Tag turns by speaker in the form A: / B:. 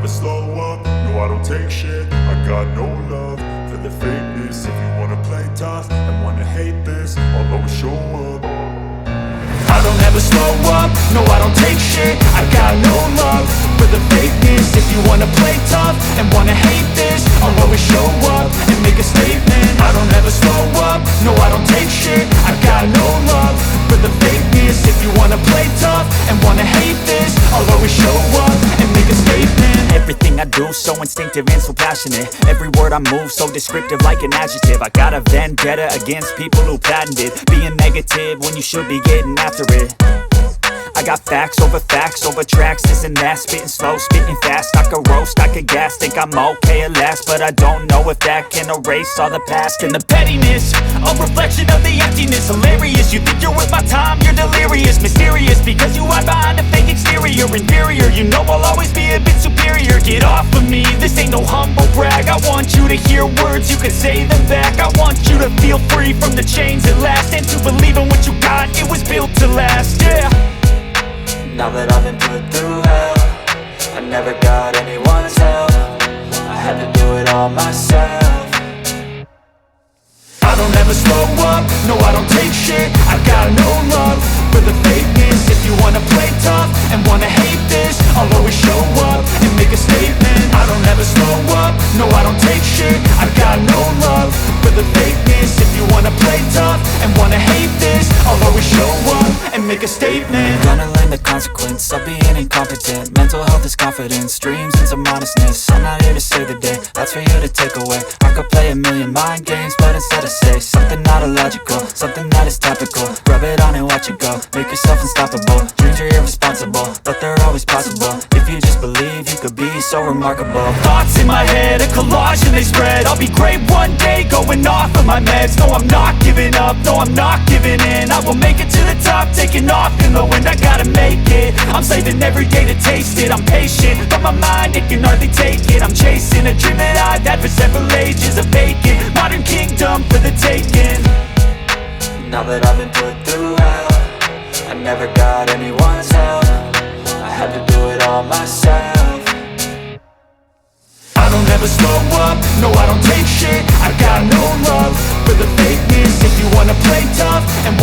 A: slow up, no I don't take shit. I got no love for the fakeness. If you wanna play tough and wanna hate this, I'll always show up. I don't ever slow up, no I don't take shit. I got no love for the fakeness. If you wanna play tough and wanna hate this, I'll always show up and make a statement. I don't ever slow up, no I don't take shit. I got no love for the fakeness. If you wanna play tough and wanna hate this, I'll always show up and make a statement.
B: Everything I do so instinctive and so passionate. Every word I move so descriptive like an adjective. I got a vendetta against people who patented being negative when you should be getting after it. I got facts over tracks, this and that. Spitting slow, spitting fast, I could roast, I could gas. Think I'm okay at last, but I don't know if that can erase all the past. And the pettiness, a reflection of the emptiness. Hilarious, you think you're worth my time, you're delirious. Mysterious, because you hide behind a fake exterior. Inferior, you know I'll always be a bit superior. Get off of me, this ain't no humble brag. I want you to hear words, you can say them back. I want you to feel free from the chains at last, and to believe in what you got, it was built to last, yeah.
C: Now that I've been put through hell, I never got anyone's help. I had to do it all myself.
A: I don't ever slow up, no I don't take shit. I got no love for the fakeness. If you wanna play tough and wanna hate this, I'll always show up and make a statement. I don't ever slow up, no I don't take shit. I got no love for the fakeness. If you wanna play tough and wanna hate this, I'll always show up and make a statement.
C: Gonna learn the consequence of being incompetent. Mental health is confidence, dreams and some honestness. I'm not here to save the day, that's for you to take away. I could play a million mind games, but instead I say something not illogical, something that is topical. Rub it on and watch it go, make yourself unstoppable. Dreams are irresponsible, but they're always possible. If you just believe, you could be so remarkable.
B: Thoughts in my head, a collage and they spread. I'll be great one day, going off of my meds. No, I'm not giving up, no, I'm not giving in. I will make it to the top, taking off in the wind. I gotta make it, I'm saving every day to taste it. I'm patient, but my mind, it can hardly take it. I'm chasing a dream that I've had for several ages. A vacant, modern kingdom for the taking.
C: Now that I've been put through hell, I never got anyone's help. I had to do it all myself.
A: I don't ever slow up, no I don't take shit. I got no love for the fakeness. If you wanna play tough and